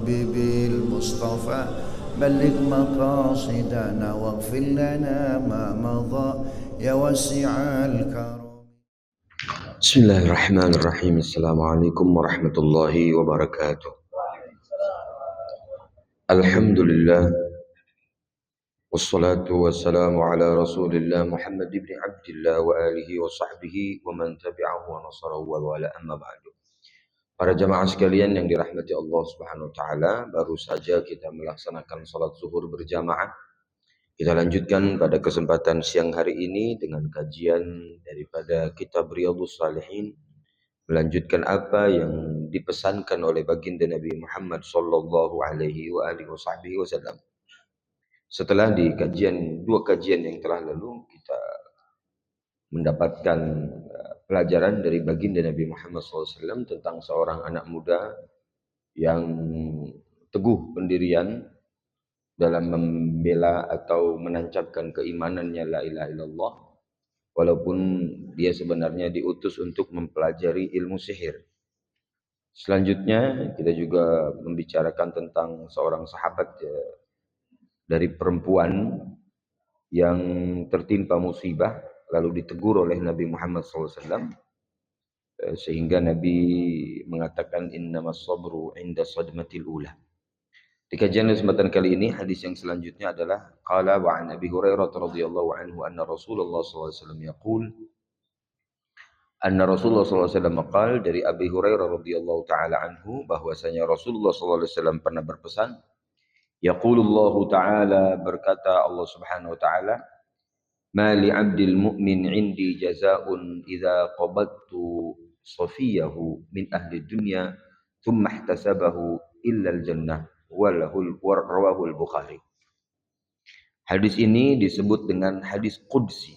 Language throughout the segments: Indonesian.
ربي بالمصطفى بلغ مقاصدنا واغفر لنا ما مضى يا واسع الكرم. Bismillahirrahmanirrahim. Assalamualaikum warahmatullahi wabarakatuh. Alhamdulillah. Wassalatu wassalamu ala rasulillah Muhammad ibn Abdillah wa alihi wa sahbihi wa man tabi'ahu wa nasarahu wa wala amma ba'du. Para jamaah sekalian yang dirahmati Allah Subhanahu wa taala, baru saja kita melaksanakan salat zuhur berjamaah. Kita lanjutkan pada kesempatan siang hari ini dengan kajian daripada kitab Riyadhus Shalihin, melanjutkan apa yang dipesankan oleh baginda Nabi Muhammad sallallahu alaihi wa alihi wasallam. Setelah di dua kajian yang telah lalu, kita mendapatkan pelajaran dari baginda Nabi Muhammad SAW tentang seorang anak muda yang teguh pendirian dalam membela atau menancapkan keimanannya la ilaha illallah, walaupun dia sebenarnya diutus untuk mempelajari ilmu sihir. Selanjutnya kita juga membicarakan tentang seorang sahabat dari perempuan yang tertimpa musibah lalu ditegur oleh Nabi Muhammad SAW, sehingga Nabi mengatakan innamas sabru inda sadmatil ula. Di kajian kesempatan kali ini, hadis yang selanjutnya adalah qala wa an Abi Hurairah radhiyallahu anhu anna Rasulullah sallallahu alaihi wasallam yaqul anna Rasulullah sallallahu alaihi wasallam qala, dari Abi Hurairah radhiyallahu taala anhu bahwasanya Rasulullah sallallahu alaihi wasallam pernah berpesan, yaqulullahu taala, berkata Allah Subhanahu wa taala, ma li 'abdil mu'min 'indi jazaa'un idza qabattu safiyahu min ahli dunya thumma ihtasabahu illa al-jannah. Rawahul Bukhari. Hadis ini disebut dengan hadis qudsi.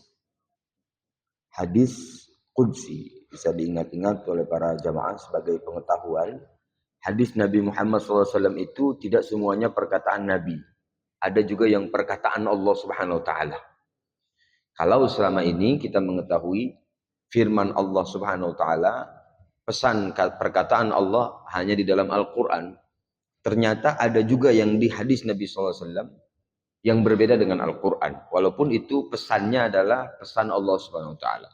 Hadis qudsi bisa diingat-ingat oleh para jamaah sebagai pengetahuan. Hadis Nabi Muhammad SAW itu tidak semuanya perkataan Nabi. Ada juga yang perkataan Allah Subhanahu wa taala. Kalau selama ini kita mengetahui firman Allah Subhanahu wa taala, pesan perkataan Allah hanya di dalam Al-Qur'an. Ternyata ada juga yang di hadis Nabi SAW yang berbeda dengan Al-Quran. Walaupun itu pesannya adalah pesan Allah Subhanahu Wa Taala.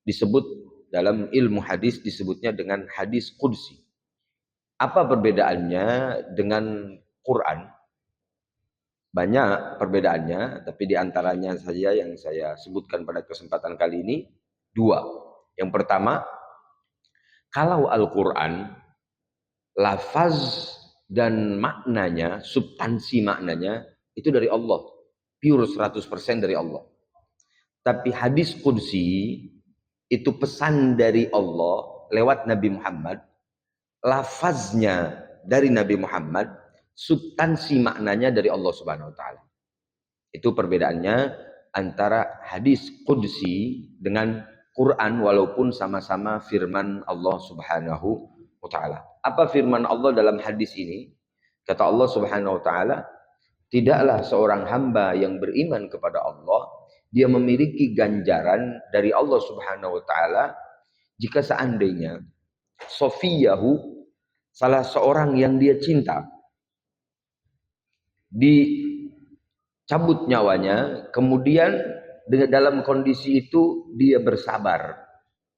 Disebut dalam ilmu hadis disebutnya dengan hadis qudsi. Apa perbedaannya dengan Quran? Banyak perbedaannya, tapi diantaranya saja yang saya sebutkan pada kesempatan kali ini dua. Yang pertama, kalau Al-Quran lafaz dan maknanya, substansi maknanya itu dari Allah, pure 100% dari Allah. Tapi hadis qudsi itu pesan dari Allah lewat Nabi Muhammad, lafaznya dari Nabi Muhammad, substansi maknanya dari Allah Subhanahu wa taala. Itu perbedaannya antara hadis qudsi dengan Quran, walaupun sama-sama firman Allah Subhanahu wa taala. Apa firman Allah dalam hadis ini? Kata Allah Subhanahu wa taala, tidaklah seorang hamba yang beriman kepada Allah dia memiliki ganjaran dari Allah Subhanahu wa taala jika seandainya sofiyahu, salah seorang yang dia cinta, dicabut nyawanya, kemudian dalam kondisi itu dia bersabar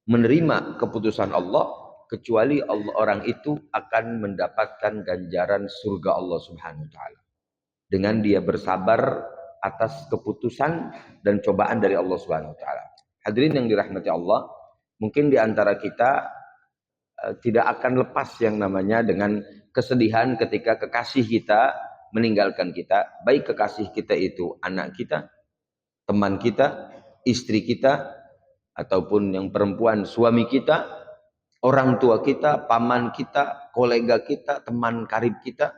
menerima keputusan Allah, kecuali orang itu akan mendapatkan ganjaran surga Allah Subhanahu wa taala. Dengan dia bersabar atas keputusan dan cobaan dari Allah Subhanahu wa taala. Hadirin yang dirahmati Allah, mungkin di antara kita tidak akan lepas yang namanya dengan kesedihan ketika kekasih kita meninggalkan kita, baik kekasih kita itu anak kita, teman kita, istri kita, ataupun yang perempuan suami kita, orang tua kita, paman kita, kolega kita, teman karib kita.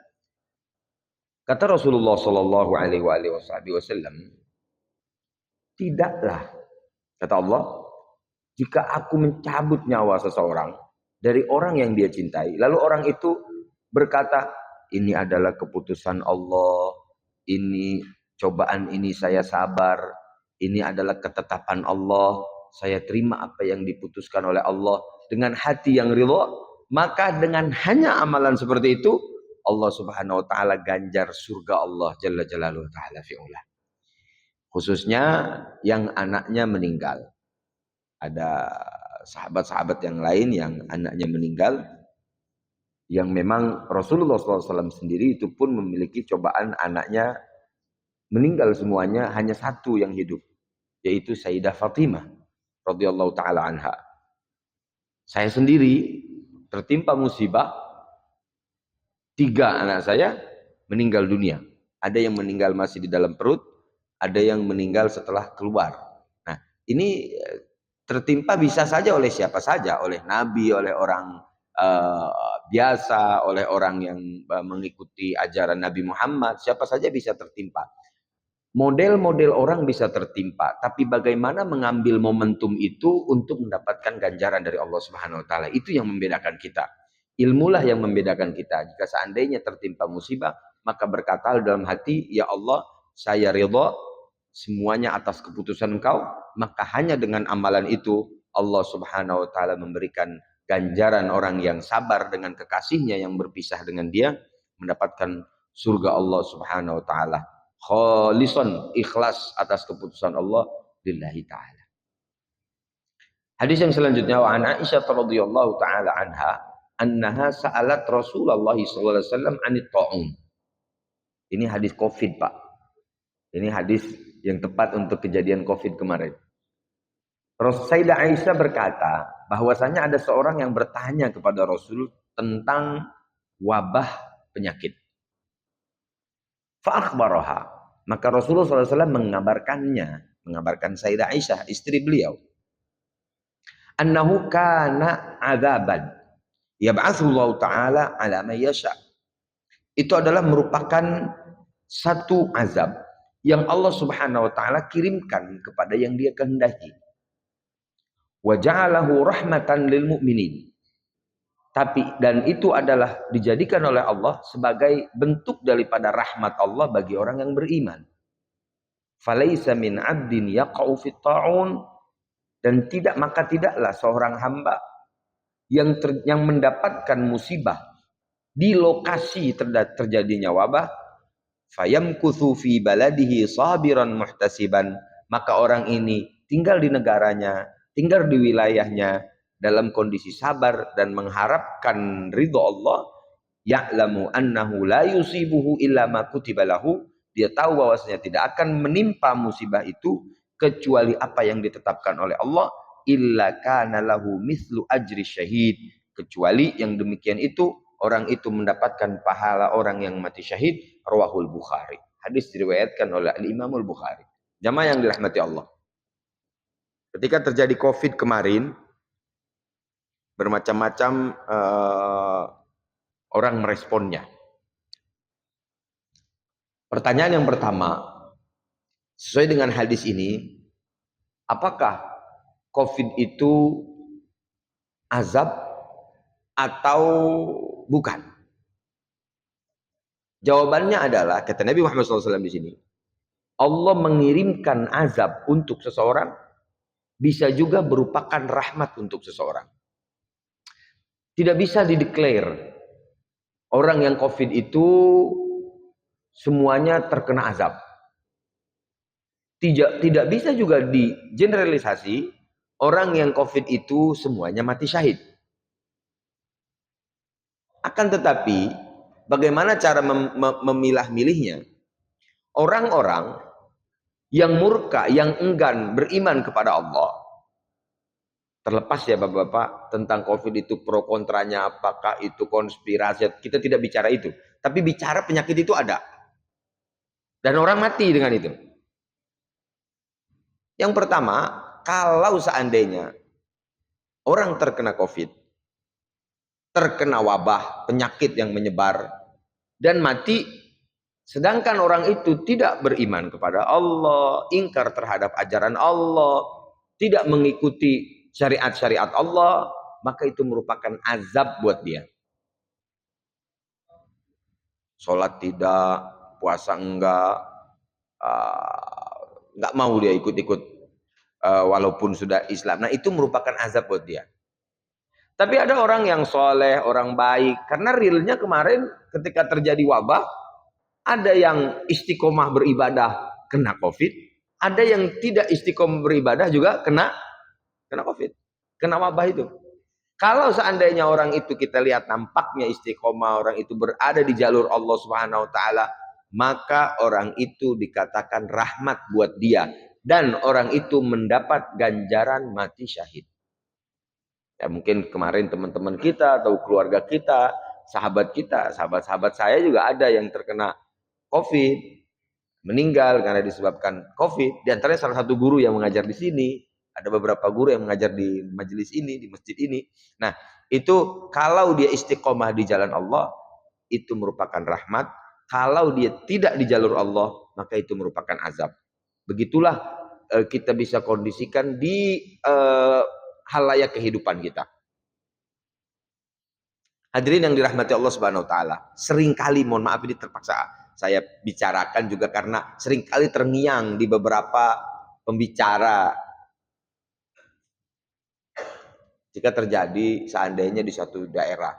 Kata Rasulullah Shallallahu Alaihi Wasallam, tidaklah, kata Allah, jika aku mencabut nyawa seseorang dari orang yang dia cintai, lalu orang itu berkata, ini adalah keputusan Allah, ini cobaan ini saya sabar, ini adalah ketetapan Allah, saya terima apa yang diputuskan oleh Allah dengan hati yang ridha, maka dengan hanya amalan seperti itu Allah Subhanahu wa taala ganjar surga Allah jalla jalaluhu taala fi'ula. Khususnya yang anaknya meninggal. Ada sahabat-sahabat yang lain yang anaknya meninggal, yang memang Rasulullah SAW sendiri itu pun memiliki cobaan anaknya meninggal semuanya, hanya satu yang hidup, yaitu Sayyidah Fatimah radhiyallahu taala anha. Saya sendiri tertimpa musibah, 3 anak saya meninggal dunia. Ada yang meninggal masih di dalam perut, ada yang meninggal setelah keluar. Nah, ini tertimpa bisa saja oleh siapa saja, oleh Nabi, oleh orang biasa, oleh orang yang mengikuti ajaran Nabi Muhammad, siapa saja bisa tertimpa. Model-model orang bisa tertimpa, tapi bagaimana mengambil momentum itu untuk mendapatkan ganjaran dari Allah Subhanahu wa taala, itu yang membedakan kita. Ilmulah yang membedakan kita. Jika seandainya tertimpa musibah, maka berkata dalam hati, ya Allah, saya ridha semuanya atas keputusan Engkau, maka hanya dengan amalan itu Allah Subhanahu wa taala memberikan ganjaran orang yang sabar dengan kekasihnya yang berpisah dengan dia, mendapatkan surga Allah Subhanahu wa taala. Khalison, ikhlas atas keputusan Allah lillahi taala. Hadis yang selanjutnya, wa an Aisyah radhiyallahu taala anha annaha sa'alat Rasulullah sallallahu alaihi wasallam anit ta'un. Ini hadis Covid, Pak. Ini hadis yang tepat untuk kejadian Covid kemarin. Sayyidah Aisyah berkata bahwasanya ada seorang yang bertanya kepada Rasul tentang wabah penyakit. Fa'akhbaraha, maka Rasulullah SAW mengabarkan Sayyidah Aisyah, istri beliau, annahu kana adzaban yab'atsullahu ta'ala ala man yasha. Itu adalah merupakan satu azab yang Allah Subhanahu wa taala kirimkan kepada yang Dia kehendaki. Wa ja'alahu rahmatan lil mu'minin. Dan itu adalah dijadikan oleh Allah sebagai bentuk daripada rahmat Allah bagi orang yang beriman. Falaisa min 'abdin yaqa'u fit ta'un, dan tidaklah seorang hamba yang mendapatkan musibah di lokasi terjadinya wabah, fayamkuthu fi baladihi sabiran muhtasiban, maka orang ini tinggal di negaranya, tinggal di wilayahnya dalam kondisi sabar dan mengharapkan ridho Allah. Ya'lamu annahu la yusibuhu illa ma kutiba lahu, dia tahu bahwasanya tidak akan menimpa musibah itu kecuali apa yang ditetapkan oleh Allah. Illa kana lahu mislu ajri syahid, kecuali yang demikian itu orang itu mendapatkan pahala orang yang mati syahid. Rawahul Bukhari. Hadis diriwayatkan oleh Al-Imamul Bukhari. Jamaah yang dirahmati Allah, ketika terjadi Covid kemarin, bermacam-macam orang meresponnya. Pertanyaan yang pertama, sesuai dengan hadis ini, apakah Covid itu azab atau bukan? Jawabannya adalah, kata Nabi Muhammad SAW di sini, Allah mengirimkan azab untuk seseorang bisa juga merupakan rahmat untuk seseorang. Tidak bisa dideklar orang yang Covid itu semuanya terkena azab. Tidak bisa juga digeneralisasi orang yang Covid itu semuanya mati syahid. Akan tetapi, bagaimana cara memilah-milihnya? Orang-orang yang murka, yang enggan beriman kepada Allah, terlepas ya Bapak-Bapak tentang Covid itu pro kontranya, apakah itu konspirasi, kita tidak bicara itu. Tapi bicara penyakit itu ada. Dan orang mati dengan itu. Yang pertama, kalau seandainya orang terkena Covid, terkena wabah, penyakit yang menyebar, dan mati, sedangkan orang itu tidak beriman kepada Allah, ingkar terhadap ajaran Allah, tidak mengikuti syariat-syariat Allah, maka itu merupakan azab buat dia. Sholat tidak, puasa enggak mau dia ikut-ikut walaupun sudah Islam. Nah, itu merupakan azab buat dia. Tapi ada orang yang soleh, orang baik. Karena realnya kemarin ketika terjadi wabah, ada yang istiqomah beribadah kena COVID, ada yang tidak istiqomah beribadah juga kena COVID, kena wabah itu. Kalau seandainya orang itu kita lihat nampaknya istiqomah, orang itu berada di jalur Allah Subhanahu wa taala, maka orang itu dikatakan rahmat buat dia dan orang itu mendapat ganjaran mati syahid. Ya mungkin kemarin teman-teman kita atau keluarga kita, sahabat-sahabat saya juga ada yang terkena COVID, meninggal karena disebabkan COVID. Di antaranya salah satu guru yang mengajar di sini, ada beberapa guru yang mengajar di majelis ini, di masjid ini. Nah, itu kalau dia istiqomah di jalan Allah, itu merupakan rahmat. Kalau dia tidak di jalur Allah, maka itu merupakan azab. Begitulah kita bisa kondisikan di halayak kehidupan kita. Hadirin yang dirahmati Allah Subhanahu wa taala, seringkali mohon maaf ini terpaksa saya bicarakan juga karena seringkali terngiang di beberapa pembicara. Jika terjadi seandainya di suatu daerah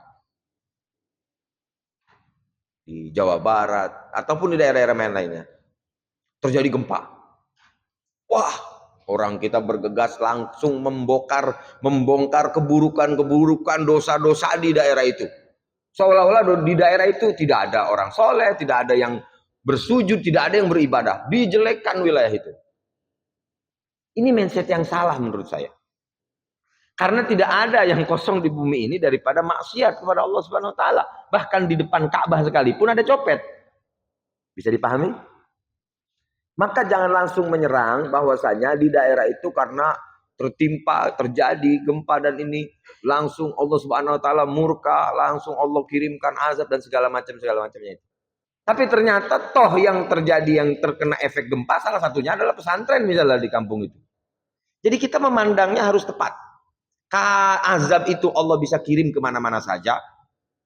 di Jawa Barat ataupun di daerah-daerah lainnya terjadi gempa. Wah, orang kita bergegas langsung membongkar keburukan-keburukan, dosa-dosa di daerah itu. Seolah-olah di daerah itu tidak ada orang soleh, tidak ada yang bersujud, tidak ada yang beribadah. Dijelekkan wilayah itu. Ini mindset yang salah menurut saya. Karena tidak ada yang kosong di bumi ini daripada maksiat kepada Allah Subhanahu wa taala. Bahkan di depan Ka'bah sekalipun ada copet. Bisa dipahami? Maka jangan langsung menyerang bahwasanya di daerah itu karena terjadi gempa dan ini langsung Allah Subhanahu wa taala murka, langsung Allah kirimkan azab dan segala macamnya itu. Tapi ternyata toh yang terjadi, yang terkena efek gempa salah satunya adalah pesantren misalnya di kampung itu. Jadi kita memandangnya harus tepat. Azab itu Allah bisa kirim kemana-mana saja.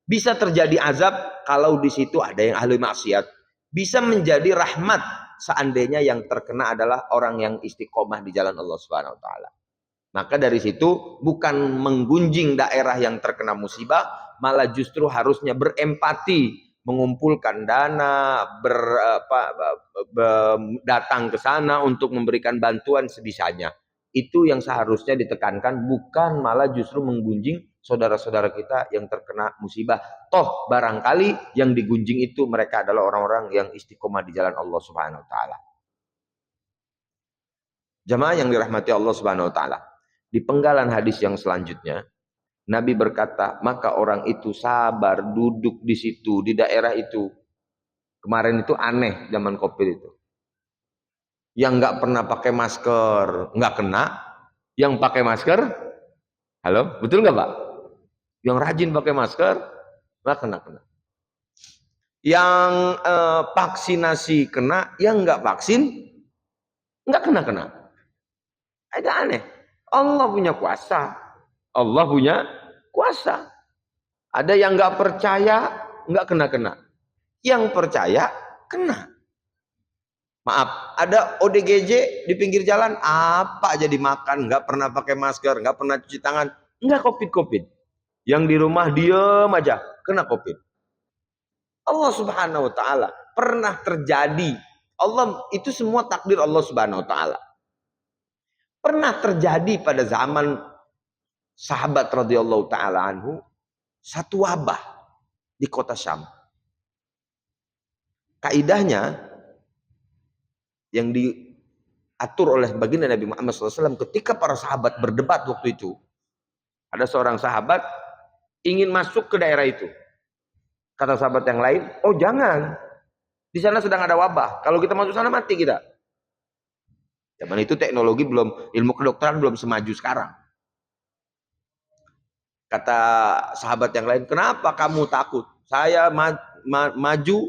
Bisa terjadi azab kalau di situ ada yang ahli maksiat. Bisa menjadi rahmat seandainya yang terkena adalah orang yang istiqomah di jalan Allah Subhanahu wa taala. Maka dari situ bukan menggunjing daerah yang terkena musibah, malah justru harusnya berempati, mengumpulkan dana, datang ke sana untuk memberikan bantuan sebisanya. Itu yang seharusnya ditekankan, bukan malah justru menggunjing saudara-saudara kita yang terkena musibah. Toh barangkali yang digunjing itu mereka adalah orang-orang yang istiqomah di jalan Allah Subhanahu wa taala. Jamaah yang dirahmati Allah Subhanahu wa taala. Di penggalan hadis yang selanjutnya, Nabi berkata, maka orang itu sabar duduk di situ, di daerah itu. Kemarin itu aneh zaman COVID itu. Yang nggak pernah pakai masker nggak kena, yang pakai masker, halo, betul nggak Pak? Yang rajin pakai masker nggak kena. Yang vaksinasi kena, yang nggak vaksin nggak kena. Ada aneh. Allah punya kuasa. Allah punya kuasa. Ada yang nggak percaya nggak kena. Yang percaya kena. Maaf, ada ODGJ di pinggir jalan, apa jadi makan, nggak pernah pakai masker, nggak pernah cuci tangan, nggak COVID. Yang di rumah diem aja, kena COVID. Allah Subhanahu wa taala pernah terjadi. Allah itu semua takdir Allah Subhanahu wa taala. Pernah terjadi pada zaman sahabat radhiyallahu taala anhu satu wabah di kota Syam. Kaidahnya yang diatur oleh baginda Nabi Muhammad SAW ketika para sahabat berdebat waktu itu. Ada seorang sahabat ingin masuk ke daerah itu. Kata sahabat yang lain, oh jangan. Di sana sedang ada wabah. Kalau kita masuk sana mati kita. Zaman itu teknologi belum, ilmu kedokteran belum semaju sekarang. Kata sahabat yang lain, kenapa kamu takut? Saya maju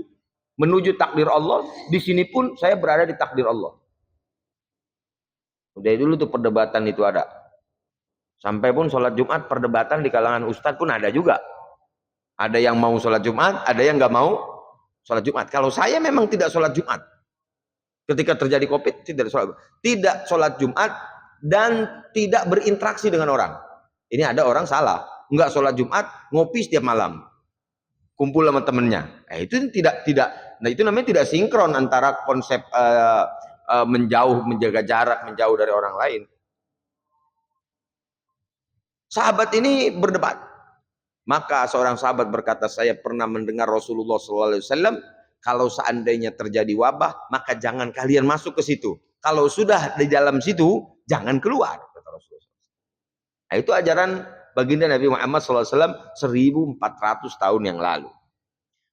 menuju takdir Allah, di sini pun saya berada di takdir Allah. Udah dulu tuh perdebatan itu ada. Sampai pun sholat Jumat perdebatan di kalangan ustadz pun ada juga. Ada yang mau sholat Jumat, ada yang nggak mau sholat Jumat. Kalau saya memang tidak sholat Jumat. Ketika terjadi COVID, tidak sholat Jumat dan tidak berinteraksi dengan orang. Ini ada orang salah. enggak sholat Jumat, ngopi setiap malam, kumpul sama temennya. Itu nah itu namanya tidak sinkron antara konsep menjauh, menjaga jarak, menjauh dari orang lain. Sahabat ini berdebat. Maka seorang sahabat berkata, saya pernah mendengar Rasulullah SAW, kalau seandainya terjadi wabah, maka jangan kalian masuk ke situ. Kalau sudah di dalam situ, jangan keluar, kata Rasulullah. Nah, itu ajaran baginda Nabi Muhammad SAW 1400 tahun yang lalu.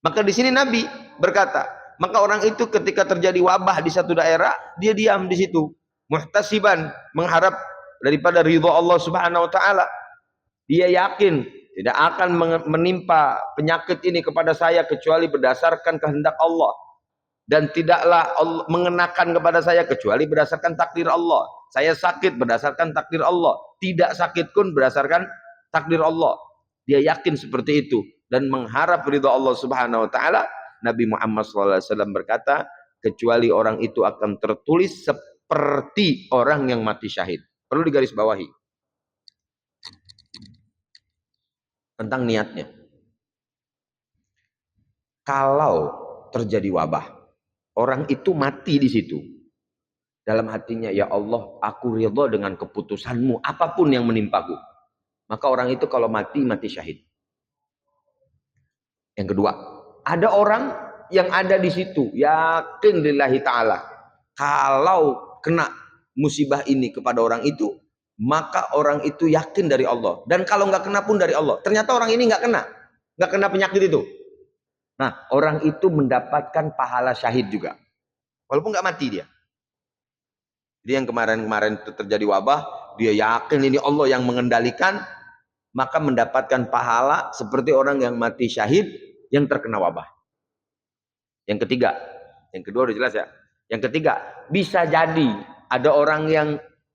Maka di sini Nabi berkata, maka orang itu ketika terjadi wabah di satu daerah, dia diam di situ, muhtasiban, mengharap daripada ridha Allah Subhanahu wa taala. Dia yakin tidak akan menimpa penyakit ini kepada saya kecuali berdasarkan kehendak Allah, dan tidaklah Allah mengenakan kepada saya kecuali berdasarkan takdir Allah. Saya sakit berdasarkan takdir Allah, tidak sakit pun berdasarkan takdir Allah. Dia yakin seperti itu dan mengharap ridha Allah Subhanahu wa taala. Nabi Muhammad SAW berkata, kecuali orang itu akan tertulis seperti orang yang mati syahid. Perlu digarisbawahi tentang niatnya. Kalau terjadi wabah, orang itu mati di situ, dalam hatinya, ya Allah, aku ridha dengan keputusanmu apapun yang menimpaku, maka orang itu kalau mati, mati syahid. Yang kedua, ada orang yang ada di situ yakin lillahi ta'ala, kalau kena musibah ini kepada orang itu, maka orang itu yakin dari Allah. Dan kalau nggak kena pun dari Allah. Ternyata orang ini nggak kena penyakit itu. Nah, orang itu mendapatkan pahala syahid juga, walaupun nggak mati dia. Jadi yang kemarin-kemarin terjadi wabah, dia yakin ini Allah yang mengendalikan, maka mendapatkan pahala seperti orang yang mati syahid yang terkena wabah. Yang ketiga, yang kedua udah jelas ya. Yang ketiga, bisa jadi ada orang yang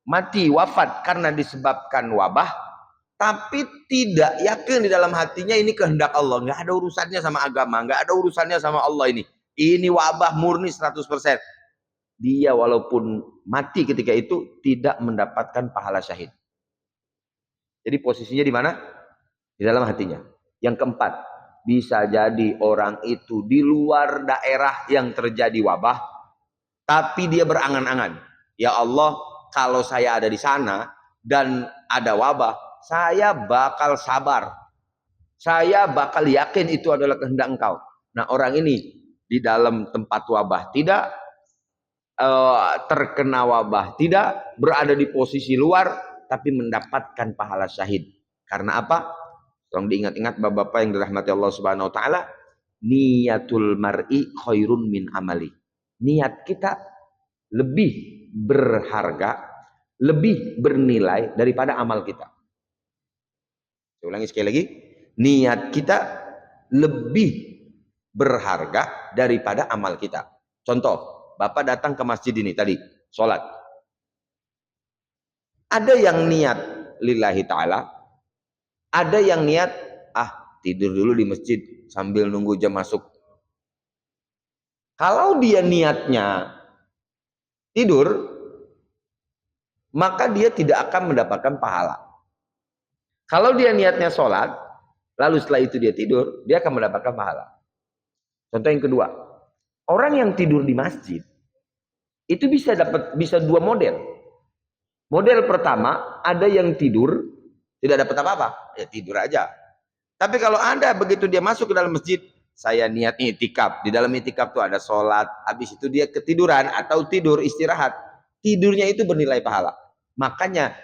mati wafat karena disebabkan wabah, tapi tidak yakin di dalam hatinya ini kehendak Allah, nggak ada urusannya sama agama, nggak ada urusannya sama Allah, ini wabah murni 100%. Dia walaupun mati ketika itu tidak mendapatkan pahala syahid. Jadi posisinya di mana? Di dalam hatinya. Yang keempat, bisa jadi orang itu di luar daerah yang terjadi wabah, tapi dia berangan-angan, ya Allah, kalau saya ada di sana dan ada wabah, saya bakal sabar, saya bakal yakin itu adalah kehendak Engkau. Nah, orang ini di dalam tempat wabah tidak, terkena wabah tidak, berada di posisi luar, tapi mendapatkan pahala syahid. Karena apa? Tolong diingat-ingat Bapak-bapak yang dirahmati Allah Subhanahu wa taala, niyatul mar'i khairun min amali. Niat kita lebih berharga, lebih bernilai daripada amal kita. Saya ulangi sekali lagi, niat kita lebih berharga daripada amal kita. Contoh, Bapak datang ke masjid ini tadi, sholat. Ada yang niat lillahi ta'ala, ada yang niat, tidur dulu di masjid sambil nunggu jam masuk. Kalau dia niatnya tidur, maka dia tidak akan mendapatkan pahala. Kalau dia niatnya sholat, lalu setelah itu dia tidur, dia akan mendapatkan pahala. Contoh yang kedua, orang yang tidur di masjid itu bisa dua model. Model pertama, ada yang tidur tidak dapat apa-apa, ya tidur aja. Tapi kalau Anda begitu dia masuk ke dalam masjid, saya niat itikaf, di dalam itikaf itu ada sholat, habis itu dia ketiduran atau tidur istirahat, tidurnya itu bernilai pahala. Makanya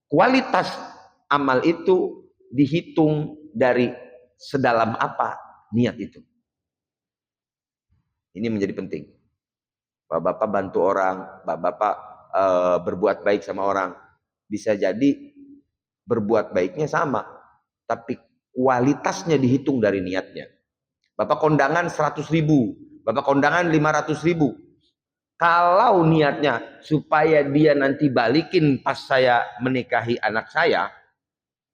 kualitas amal itu dihitung dari sedalam apa niat itu. Ini menjadi penting. Bapak-bapak bantu orang, bapak-bapak berbuat baik sama orang, bisa jadi berbuat baiknya sama, tapi kualitasnya dihitung dari niatnya. Bapak kondangan 100.000, Bapak kondangan 500.000. Kalau niatnya supaya dia nanti balikin pas saya menikahi anak saya,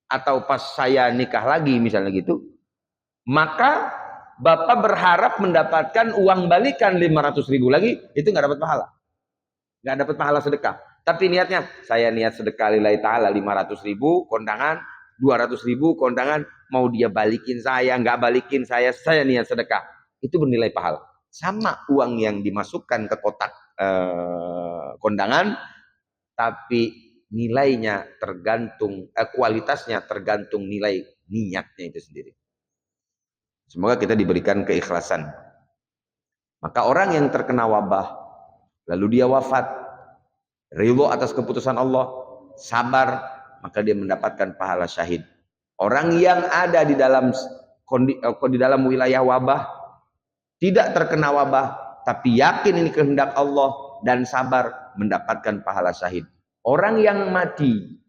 atau pas saya nikah lagi misalnya gitu, maka Bapak berharap mendapatkan uang balikan 500.000 lagi, itu nggak dapat pahala. Nggak dapat pahala sedekah. Tapi niatnya, saya niat sedekah lillahi ta'ala 500.000 kondangan, 200.000 kondangan, mau dia balikin saya, nggak balikin saya niat sedekah. Itu bernilai pahala. Sama uang yang dimasukkan ke kotak kondangan, tapi nilainya tergantung, kualitasnya tergantung nilai niatnya itu sendiri. Semoga kita diberikan keikhlasan. Maka orang yang terkena wabah, lalu dia wafat, ridho atas keputusan Allah, sabar, maka dia mendapatkan pahala syahid. Orang yang ada di dalam wilayah wabah, tidak terkena wabah, tapi yakin ini kehendak Allah dan sabar, mendapatkan pahala syahid. Orang yang mati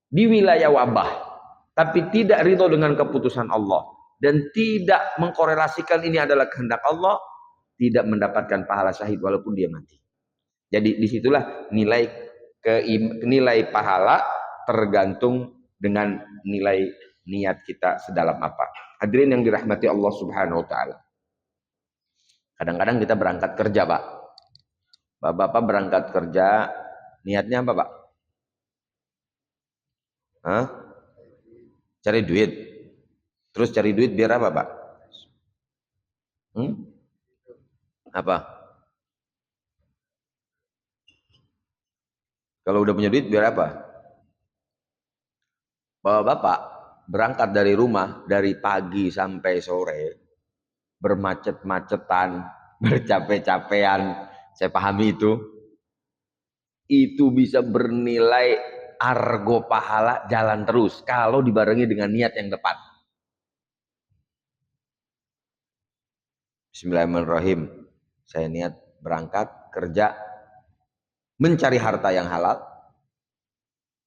di wilayah wabah, tapi tidak ridho dengan keputusan Allah dan tidak mengkorelasikan ini adalah kehendak Allah, tidak mendapatkan pahala syahid walaupun dia mati. Jadi disitulah nilai pahala tergantung dengan nilai niat kita sedalam apa. Hadirin yang dirahmati Allah Subhanahu wa taala. Kadang-kadang kita berangkat kerja, Pak. Bapak berangkat kerja, niatnya apa, Pak? Hah? Cari duit. Terus cari duit biar apa, Pak? Apa? Kalau udah punya duit biar apa? Bapak berangkat dari rumah dari pagi sampai sore, bermacet-macetan, bercapek-capean, saya pahami itu bisa bernilai argo pahala jalan terus kalau dibarengi dengan niat yang tepat. Bismillahirrahmanirrahim. Saya niat berangkat kerja, mencari harta yang halal,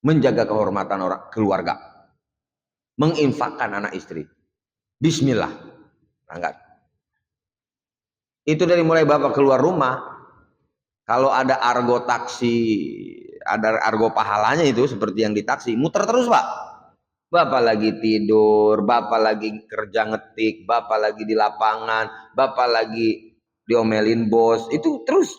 menjaga kehormatan orang keluarga, menginfakkan anak istri. Bismillah, berangkat. Itu dari mulai Bapak keluar rumah, kalau ada argo taksi, ada argo pahalanya itu seperti yang di taksi, muter terus, Pak. Bapak lagi tidur, Bapak lagi kerja ngetik, Bapak lagi di lapangan, Bapak lagi diomelin bos, itu terus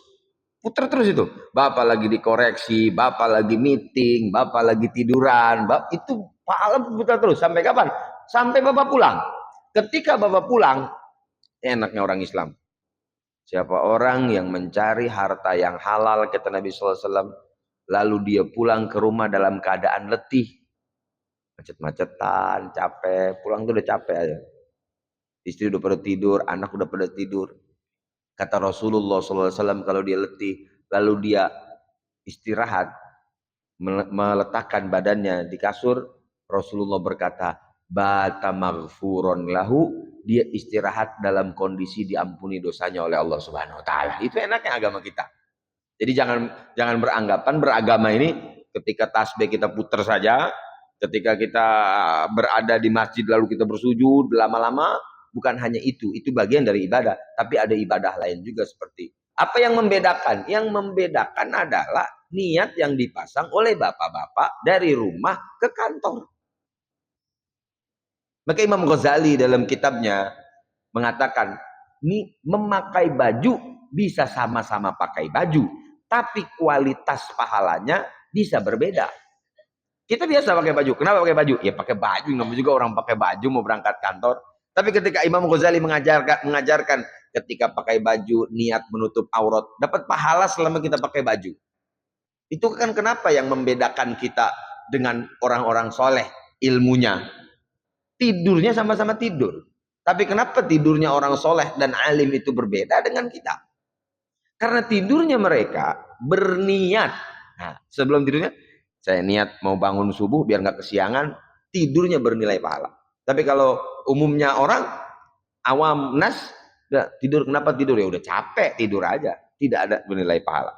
puter terus itu. Bapak lagi dikoreksi, Bapak lagi meeting, Bapak lagi tiduran, itu pahala putar terus. Sampai kapan? Sampai Bapak pulang. Ketika Bapak pulang, enaknya orang Islam. Siapa orang yang mencari harta yang halal, kata Nabi SAW, lalu dia pulang ke rumah dalam keadaan letih, macet-macetan, capek, pulang tuh udah capek aja. Istri udah pada tidur, anak udah pada tidur. Kata Rasulullah SAW, kalau dia letih, lalu dia istirahat, meletakkan badannya di kasur, Rasulullah berkata, bata maghfuron lahu, dia istirahat dalam kondisi diampuni dosanya oleh Allah Subhanahu wa taala. Itu enaknya agama kita. Jadi jangan beranggapan beragama ini ketika tasbih kita putar saja, ketika kita berada di masjid lalu kita bersujud lama-lama, bukan hanya itu bagian dari ibadah, tapi ada ibadah lain juga seperti. Apa yang membedakan? Yang membedakan adalah niat yang dipasang oleh bapak-bapak dari rumah ke kantor. Maka Imam Ghazali dalam kitabnya mengatakan, memakai baju bisa sama-sama pakai baju, tapi kualitas pahalanya bisa berbeda. Kita biasa pakai baju. Kenapa pakai baju? Ya pakai baju. Namanya juga orang pakai baju mau berangkat kantor. Tapi ketika Imam Ghazali mengajarkan ketika pakai baju niat menutup aurat, dapat pahala selama kita pakai baju. Itu kan kenapa yang membedakan kita dengan orang-orang soleh ilmunya. Tidurnya sama-sama tidur. Tapi kenapa tidurnya orang soleh dan alim itu berbeda dengan kita? Karena tidurnya mereka berniat. Nah, sebelum tidurnya, saya niat mau bangun subuh biar nggak kesiangan, tidurnya bernilai pahala. Tapi kalau umumnya orang awam nas, tidur kenapa tidur? Ya udah capek tidur aja, tidak ada bernilai pahala.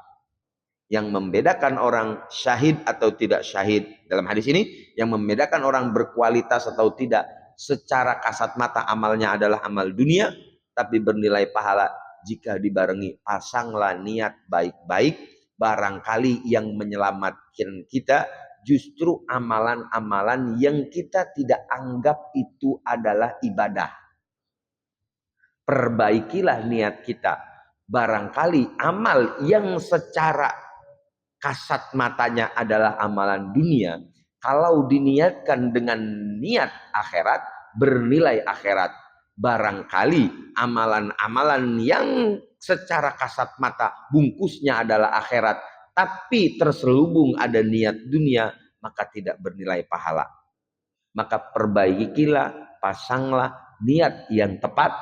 Yang membedakan orang syahid atau tidak syahid dalam hadis ini, yang membedakan orang berkualitas atau tidak, secara kasat mata amalnya adalah amal dunia, tapi bernilai pahala jika dibarengi pasanglah niat baik-baik. Barangkali yang menyelamatkan kita justru amalan-amalan yang kita tidak anggap itu adalah ibadah. Perbaikilah niat kita. Barangkali amal yang secara kasat matanya adalah amalan dunia, kalau diniatkan dengan niat akhirat, bernilai akhirat. Barangkali amalan-amalan yang secara kasat mata bungkusnya adalah akhirat, tapi terselubung ada niat dunia, maka tidak bernilai pahala. Maka perbaikilah, pasanglah niat yang tepat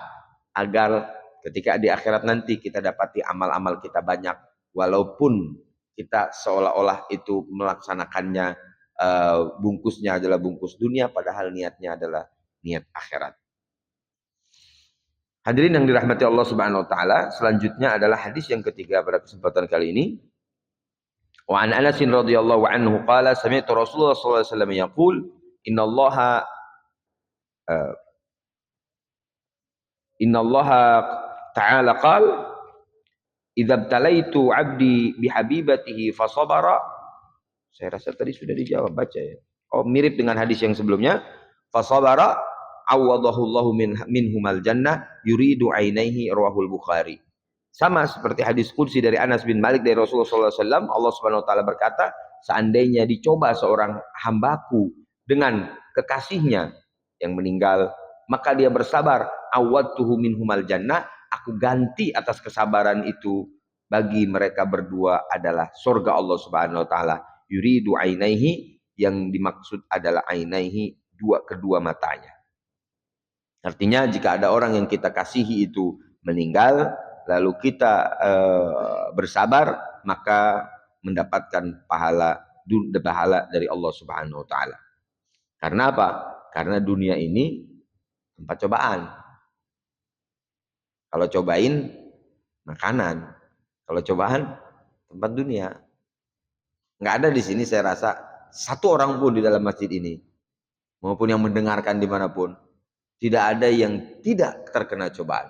agar ketika di akhirat nanti kita dapati amal-amal kita banyak, walaupun kita seolah-olah itu melaksanakannya bungkusnya adalah bungkus dunia, padahal niatnya adalah niat akhirat. Hadirin yang dirahmati Allah Subhanahu wa taala, selanjutnya adalah hadis yang ketiga pada kesempatan kali ini. Wa an Anas radhiyallahu anhu qala sami'tu Rasulullah sallallahu alaihi wasallam yaqul innallaha ta'ala qala idza btalaitu 'abdi bihabibatihi fasabara. Saya rasa tadi sudah dijawab, baca ya. Oh, mirip dengan hadis yang sebelumnya. Fasabara awadahullahu minhumal jannah yuridu ainaihi, rawahul Bukhari. Sama seperti hadis qudsi dari Anas bin Malik dari Rasulullah SAW. Allah Subhanahu wa taala berkata, seandainya dicoba seorang hambaku dengan kekasihnya yang meninggal, maka dia bersabar, awadtuhu minhumal jannah, aku ganti atas kesabaran itu bagi mereka berdua adalah surga Allah Subhanahu wa taala. Yuridu ainaihi, yang dimaksud adalah ainaihi, kedua matanya. Artinya jika ada orang yang kita kasihi itu meninggal, lalu kita bersabar, maka mendapatkan pahala dari Allah Subhanahu wa taala. Karena apa? Karena dunia ini tempat cobaan. Kalau cobain makanan, kalau cobaan tempat dunia. Nggak ada di sini saya rasa satu orang pun di dalam masjid ini, maupun yang mendengarkan dimanapun, tidak ada yang tidak terkena cobaan.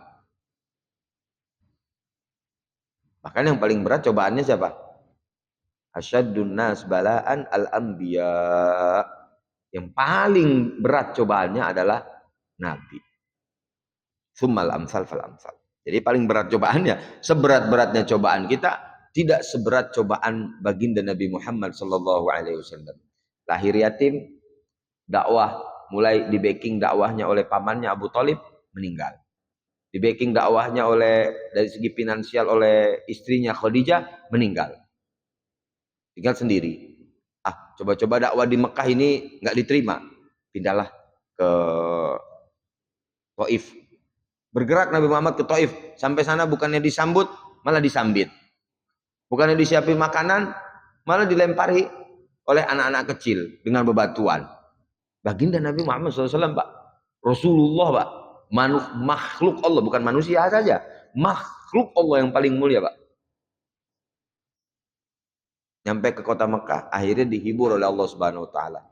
Bahkan yang paling berat cobaannya siapa? Asyaddun nas bala'an al-anbiya. Yang paling berat cobaannya adalah Nabi. Summal amsal fal amsal. Jadi paling berat cobaannya, seberat-beratnya cobaan kita, tidak seberat cobaan baginda Nabi Muhammad sallallahu alaihi wasallam. Lahir yatim, dakwah, mulai di backing dakwahnya oleh pamannya Abu Thalib, meninggal. Di backing dakwahnya dari segi finansial oleh istrinya Khadijah, meninggal. Tinggal sendiri. Coba-coba dakwah di Mekah ini nggak diterima, pindahlah ke Taif. Bergerak Nabi Muhammad ke Taif, sampai sana bukannya disambut, malah disambit. Bukannya disiapin makanan, malah dilempari oleh anak-anak kecil dengan bebatuan. Baginda Nabi Muhammad SAW, Pak, Rasulullah, Pak, makhluk Allah, bukan manusia saja, makhluk Allah yang paling mulia, Pak. Nyampe ke kota Mekah, akhirnya dihibur oleh Allah Subhanahu wa taala.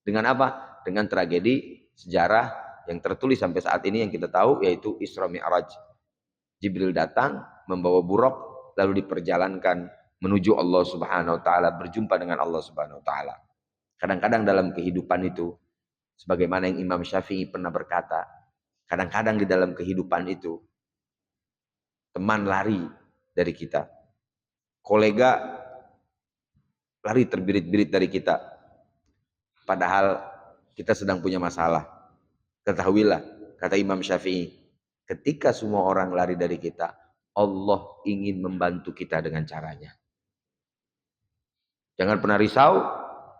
Dengan apa? Dengan tragedi sejarah yang tertulis sampai saat ini yang kita tahu, yaitu Isra Mi'raj. Jibril datang membawa buraq, lalu diperjalankan menuju Allah Subhanahu wa taala, berjumpa dengan Allah Subhanahu wa taala. Kadang-kadang dalam kehidupan itu, sebagaimana yang Imam Syafi'i pernah berkata, kadang-kadang di dalam kehidupan itu teman lari dari kita, kolega lari terbirit-birit dari kita, padahal kita sedang punya masalah. Ketahuilah, kata Imam Syafi'i, ketika semua orang lari dari kita, Allah ingin membantu kita dengan caranya. Jangan pernah risau,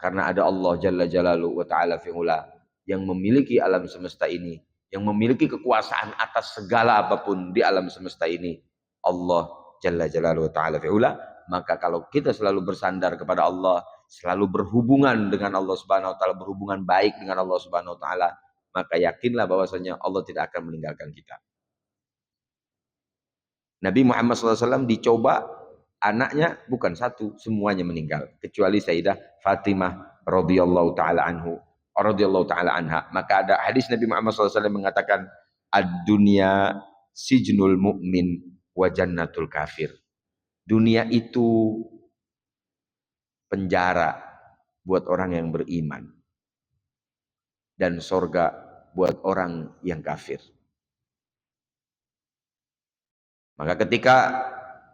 karena ada Allah Jalla Jalaluhu wa ta'ala fi'ula, yang memiliki alam semesta ini, yang memiliki kekuasaan atas segala apapun di alam semesta ini. Allah Jalla Jalaluhu wa ta'ala fi'ula. Maka kalau kita selalu bersandar kepada Allah, selalu berhubungan dengan Allah Subhanahu wa taala, berhubungan baik dengan Allah Subhanahu wa taala, maka yakinlah bahwasanya Allah tidak akan meninggalkan kita. Nabi Muhammad SAW dicoba, anaknya bukan satu, semuanya meninggal kecuali Sayyidah Fatimah radhiyallahu taala anha. Maka ada hadis Nabi Muhammad SAW mengatakan, ad-dunya sijnul mu'min wa jannatul kafir. Dunia itu penjara buat orang yang beriman dan sorga buat orang yang kafir. Maka ketika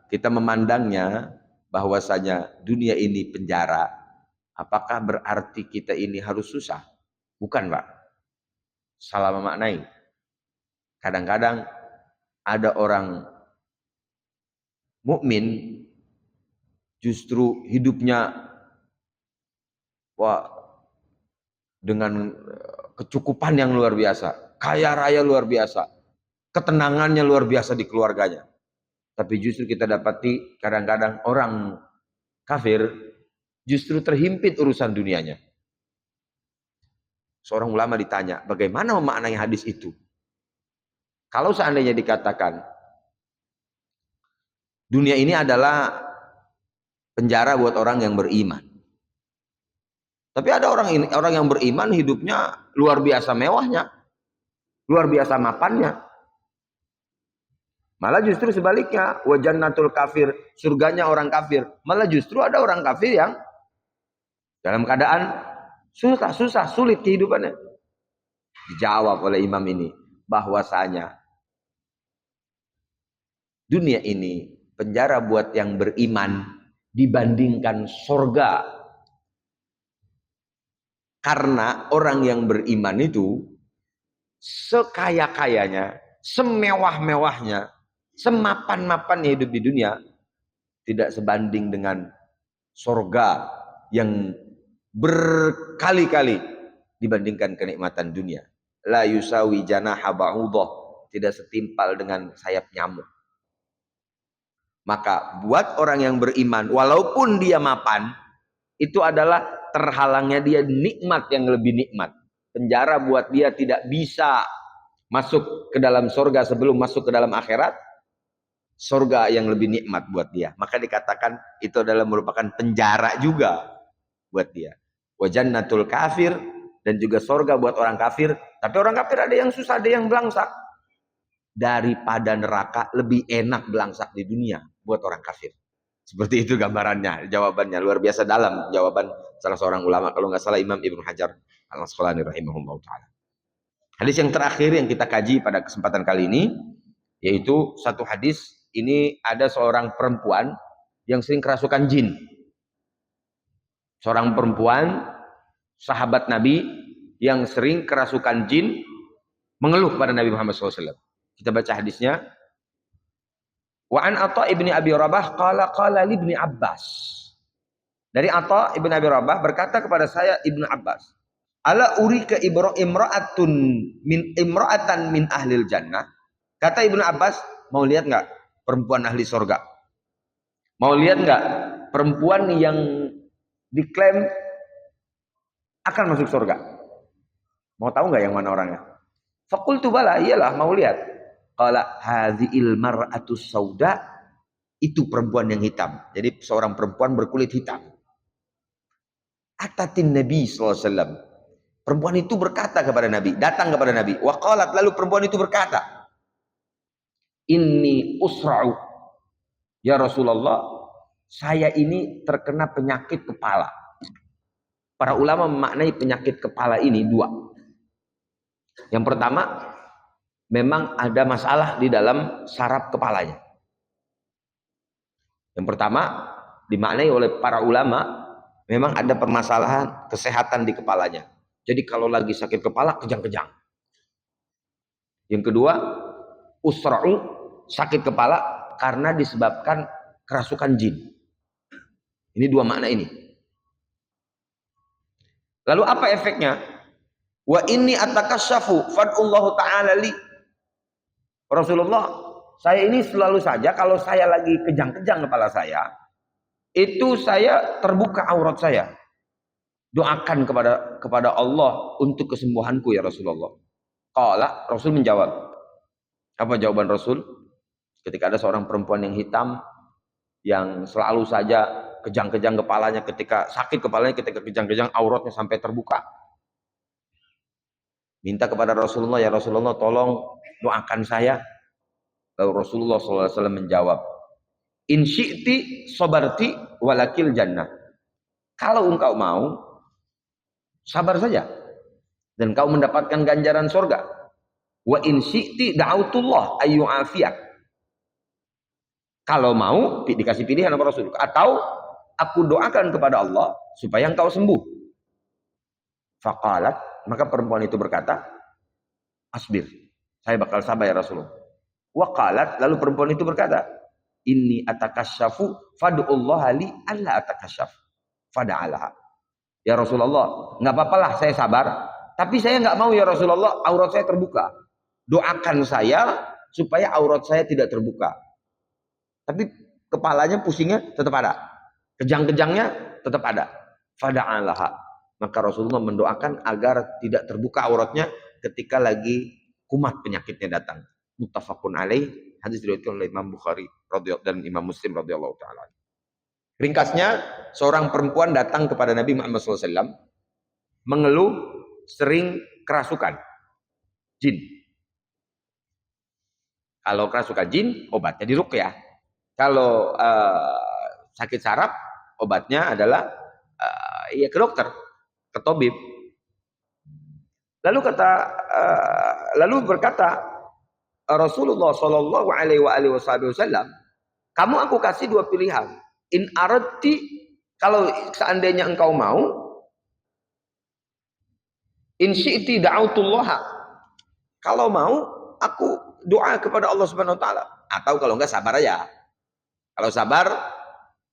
kita memandangnya bahwasanya dunia ini penjara, Apakah berarti kita ini harus susah? Bukan, Pak. Salah memaknai. Kadang-kadang ada orang mukmin justru hidupnya dengan kecukupan yang luar biasa, kaya raya luar biasa, ketenangannya luar biasa di keluarganya. Tapi justru kita dapati kadang-kadang orang kafir justru terhimpit urusan dunianya. Seorang ulama ditanya, bagaimana memaknai hadis itu? Kalau seandainya dikatakan dunia ini adalah penjara buat orang yang beriman. Tapi ada orang yang beriman hidupnya luar biasa mewahnya, luar biasa mapannya. Malah justru sebaliknya, wa jannatul kafir, surganya orang kafir. Malah justru ada orang kafir yang dalam keadaan susah, sulit kehidupannya. Dijawab oleh imam ini bahwasanya dunia ini penjara buat yang beriman dibandingkan surga. Karena orang yang beriman itu sekaya-kayanya, semewah-mewahnya, semapan-mapannya hidup di dunia tidak sebanding dengan surga yang berkali-kali dibandingkan kenikmatan dunia. La yusawi janaha ba'udah, tidak setimpal dengan sayap nyamuk. Maka buat orang yang beriman, walaupun dia mapan, itu adalah terhalangnya dia nikmat yang lebih nikmat. Penjara buat dia tidak bisa masuk ke dalam surga sebelum masuk ke dalam akhirat. Surga yang lebih nikmat buat dia. Maka dikatakan itu adalah merupakan penjara juga buat dia. Wa jannatul kafir, dan juga surga buat orang kafir. Tapi orang kafir ada yang susah, ada yang belangsak. Daripada neraka lebih enak belangsak di dunia buat orang kafir. Seperti itu gambarannya, jawabannya luar biasa dalam jawaban salah seorang ulama, kalau nggak salah Imam Ibnu Hajar Al-Asqalani rahimahullah taala. Hadis yang terakhir yang kita kaji pada kesempatan kali ini yaitu satu hadis. Ini ada seorang perempuan yang sering kerasukan jin. Seorang perempuan sahabat Nabi yang sering kerasukan jin mengeluh pada Nabi Muhammad SAW. Kita baca hadisnya. Wa an Atha ibni Abi Rabah qala li ibni Abbas. Dari Atha ibni Abi Rabah berkata kepada saya Ibnu Abbas, ala urika imra'atan min ahlil jannah. Kata Ibnu Abbas, mau lihat nggak perempuan ahli surga? Mau lihat nggak perempuan yang diklaim akan masuk surga? Mau tahu nggak yang mana orangnya? Faqultu bala, iyalah mau lihat. Qala hadhil mar'atus sauda, itu perempuan yang hitam. Jadi seorang perempuan berkulit hitam. Atatin Nabi SAW. Perempuan itu berkata kepada Nabi, datang kepada Nabi. Wa qalat, lalu perempuan itu berkata, inni usra'u. Ya Rasulullah, saya ini terkena penyakit kepala. Para ulama memaknai penyakit kepala ini dua. Yang pertama, memang ada masalah di dalam saraf kepalanya. Yang pertama, dimaknai oleh para ulama, memang ada permasalahan kesehatan di kepalanya. Jadi kalau lagi sakit kepala, kejang-kejang. Yang kedua, usra'u, sakit kepala karena disebabkan kerasukan jin. Ini dua makna ini. Lalu apa efeknya? Wa inni atakasyafu fad'ullahu ta'ala li. Rasulullah, saya ini selalu saja kalau saya lagi kejang-kejang kepala saya, itu saya terbuka aurat saya. Doakan kepada Allah untuk kesembuhanku ya Rasulullah. Qala, Rasul menjawab. Apa jawaban Rasul? Ketika ada seorang perempuan yang hitam yang selalu saja kejang-kejang kepalanya, ketika sakit kepalanya, ketika kejang-kejang auratnya sampai terbuka. Minta kepada Rasulullah, ya Rasulullah tolong doakan saya. Lalu Rasulullah SAW menjawab, in syi'ti sobarti walakil jannah. Kalau engkau mau, sabar saja, dan kau mendapatkan ganjaran surga. Wa in syi'ti da'autullah ayyu'afiyak. Kalau mau, dikasih pilihan sama Rasul. Atau aku doakan kepada Allah supaya engkau sembuh. Faqalat, maka perempuan itu berkata, asbir, saya bakal sabar ya Rasulullah. Waqalat, lalu perempuan itu berkata, inni atakasyafu fad'ullaha li alla atakasyaf fada'alaha. Ya Rasulullah, nggak apa-apalah saya sabar, tapi saya nggak mau ya Rasulullah aurat saya terbuka. Doakan saya supaya aurat saya tidak terbuka. Tapi kepalanya pusingnya tetap ada, kejang-kejangnya tetap ada. Fada'alaha. Maka Rasulullah mendoakan agar tidak terbuka auratnya ketika lagi kumat penyakitnya datang. Muttafaqun alaih, hadis diriwayatkan oleh Imam Bukhari dan Imam Muslim radhiyallahu taala. Ringkasnya, seorang perempuan datang kepada Nabi Muhammad SAW mengeluh sering kerasukan jin. Kalau kerasukan jin, obatnya diruqyah. Kalau sakit saraf, obatnya adalah ya ke dokter, ke tabib. Lalu berkata Rasulullah Shallallahu Alaihi Wasallam, kamu aku kasih dua pilihan. In aradti, kalau seandainya engkau mau, in syi'ti da'autullaha, kalau mau aku doa kepada Allah Subhanahu Wa Taala. Atau kalau enggak sabar aja. Kalau sabar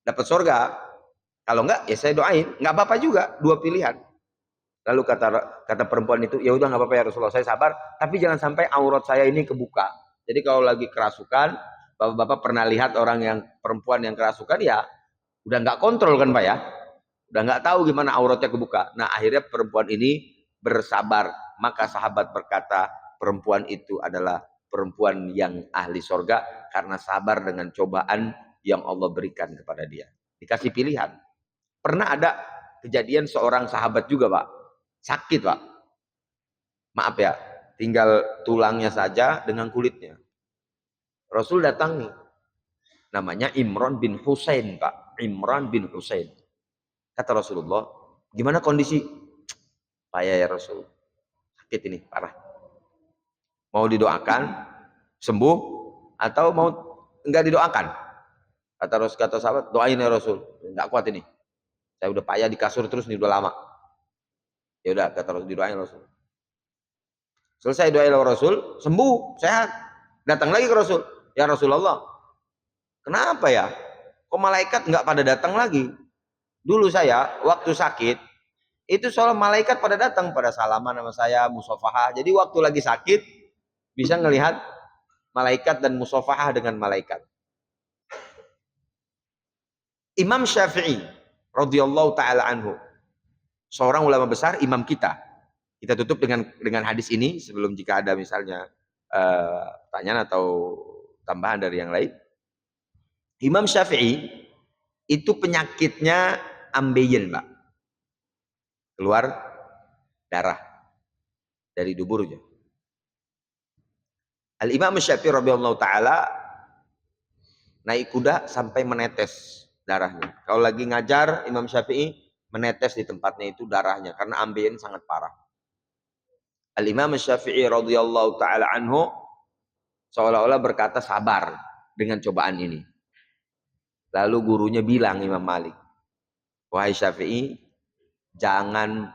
dapat surga. Kalau enggak ya saya doain. Enggak apa-apa juga, dua pilihan. Lalu kata perempuan itu, ya udah nggak apa-apa ya Rasulullah, saya sabar, tapi jangan sampai aurat saya ini kebuka. Jadi kalau lagi kerasukan, bapak-bapak pernah lihat perempuan yang kerasukan, ya udah nggak kontrol kan Pak ya, udah nggak tahu gimana auratnya kebuka. Nah akhirnya perempuan ini bersabar, maka sahabat berkata perempuan itu adalah perempuan yang ahli surga karena sabar dengan cobaan yang Allah berikan kepada dia. Dikasih pilihan. Pernah ada kejadian seorang sahabat juga Pak, sakit Pak, maaf ya, tinggal tulangnya saja dengan kulitnya. Rasul datang nih, namanya Imran bin Husain Pak, Imran bin Husain. Kata Rasulullah, gimana kondisi? Payah ya Rasul, sakit ini parah. Mau didoakan sembuh atau mau enggak didoakan? Kata sahabat, doain ya Rasul, enggak kuat ini. Saya udah payah di kasur terus nih, udah lama. Ya udah, kata Rasul, didoain Rasul. Selesai doain Rasul, sembuh, sehat. Datang lagi ke Rasul, ya Rasulullah, kenapa ya? Kok malaikat nggak pada datang lagi? Dulu saya waktu sakit itu soal malaikat pada datang, pada salaman sama saya, musafahah. Jadi waktu lagi sakit bisa ngelihat malaikat dan musafahah dengan malaikat. Imam Syafi'i radhiyallahu taala anhu, seorang ulama besar, imam kita. Kita tutup dengan hadis ini sebelum jika ada misalnya pertanyaan atau tambahan dari yang lain. Imam Syafi'i itu penyakitnya ambeien, Pak. Keluar darah dari duburnya. Al-Imam Syafi'i radhiyallahu taala naik kuda sampai menetes darahnya. Kalau lagi ngajar Imam Syafi'i menetes di tempatnya itu darahnya karena ambeien sangat parah. Al-Imam Syafi'i radhiyallahu taala anhu seolah-olah berkata sabar dengan cobaan ini. Lalu gurunya bilang Imam Malik, wahai Syafi'i, jangan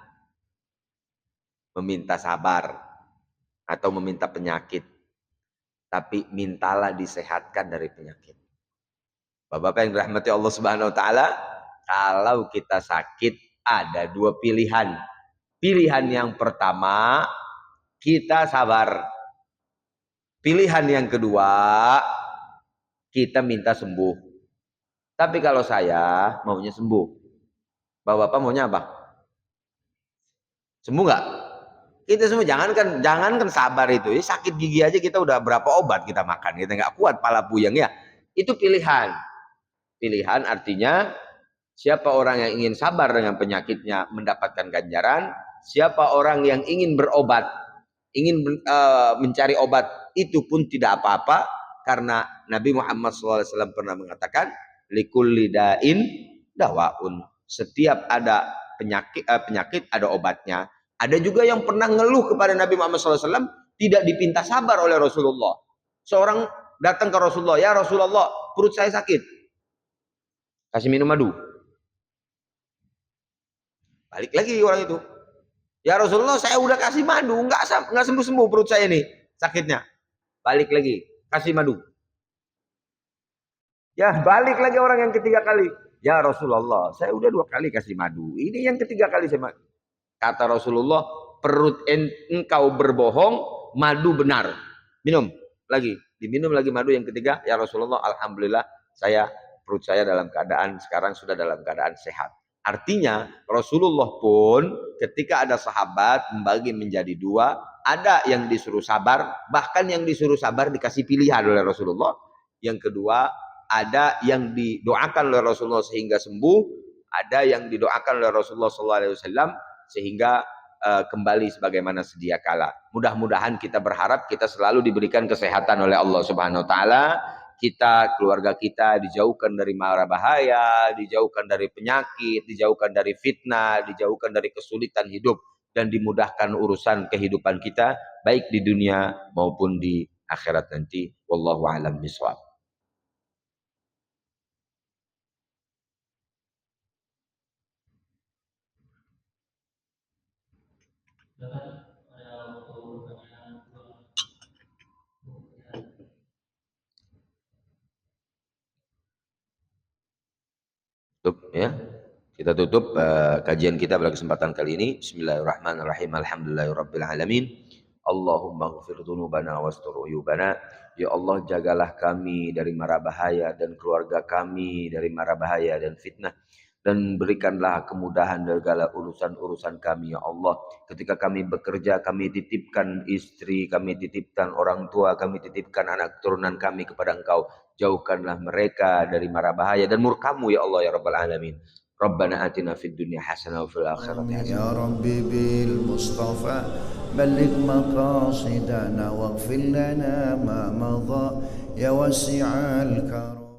meminta sabar atau meminta penyakit, tapi mintalah disehatkan dari penyakit. Bapak-bapak yang dirahmati Allah Subhanahu wa taala, kalau kita sakit ada dua pilihan. Pilihan yang pertama, kita sabar. Pilihan yang kedua, kita minta sembuh. Tapi kalau saya maunya sembuh. Bapak-bapak maunya apa? Sembuh nggak? Kita semua jangankan sabar itu. Sakit gigi aja kita udah berapa obat kita makan. Kita nggak kuat, pala puyeng ya. Itu pilihan. Pilihan artinya siapa orang yang ingin sabar dengan penyakitnya mendapatkan ganjaran. Siapa orang yang ingin berobat, ingin mencari obat, itu pun tidak apa-apa. Karena Nabi Muhammad SAW pernah mengatakan, likulli da'in dawaun. Setiap ada penyakit ada obatnya. Ada juga yang pernah ngeluh kepada Nabi Muhammad SAW, tidak dipinta sabar oleh Rasulullah. Seorang datang ke Rasulullah, ya Rasulullah, perut saya sakit. Kasih minum madu. Balik lagi orang itu. Ya Rasulullah, saya udah kasih madu, nggak sembuh-sembuh perut saya ini sakitnya. Balik lagi, kasih madu. Ya balik lagi orang yang ketiga kali. Ya Rasulullah, saya udah 2 kali kasih madu. Ini yang ketiga kali saya. Kata Rasulullah, perut engkau berbohong, madu benar. Minum lagi, diminum lagi madu yang ketiga. Ya Rasulullah, alhamdulillah perut saya dalam keadaan sekarang sudah dalam keadaan sehat. Artinya Rasulullah pun ketika ada sahabat membagi menjadi 2, ada yang disuruh sabar, bahkan yang disuruh sabar dikasih pilihan oleh Rasulullah. Yang kedua, ada yang didoakan oleh Rasulullah sehingga sembuh, ada yang didoakan oleh Rasulullah SAW sehingga kembali sebagaimana sedia kala. Mudah-mudahan kita berharap kita selalu diberikan kesehatan oleh Allah Subhanahu wa taala. Kita, keluarga kita dijauhkan dari mara bahaya, dijauhkan dari penyakit, dijauhkan dari fitnah, dijauhkan dari kesulitan hidup, dan dimudahkan urusan kehidupan kita baik di dunia maupun di akhirat nanti. Wallahu a'lam bishawab. Tutup ya. Kita tutup kajian kita pada kesempatan kali ini. Bismillahirrahmanirrahim. Alhamdulillahirabbil alamin. Allahumma ighfir dzunubana wastur uyubana. Ya Allah, jagalah kami dari mara bahaya dan keluarga kami dari mara bahaya dan fitnah, dan berikanlah kemudahan dalam segala urusan-urusan kami ya Allah. Ketika kami bekerja, kami titipkan istri, kami titipkan orang tua, kami titipkan anak keturunan kami kepada Engkau. Jauhkanlah mereka dari mara bahaya dan murka-Mu ya Allah ya Rabbal alamin. Rabbana atina fid dunya hasanah wa fil akhirati hasanah. Ya Rabbi bil Mustafa balligh maqasidana waghfir lana ma madha ya wasi'al karam.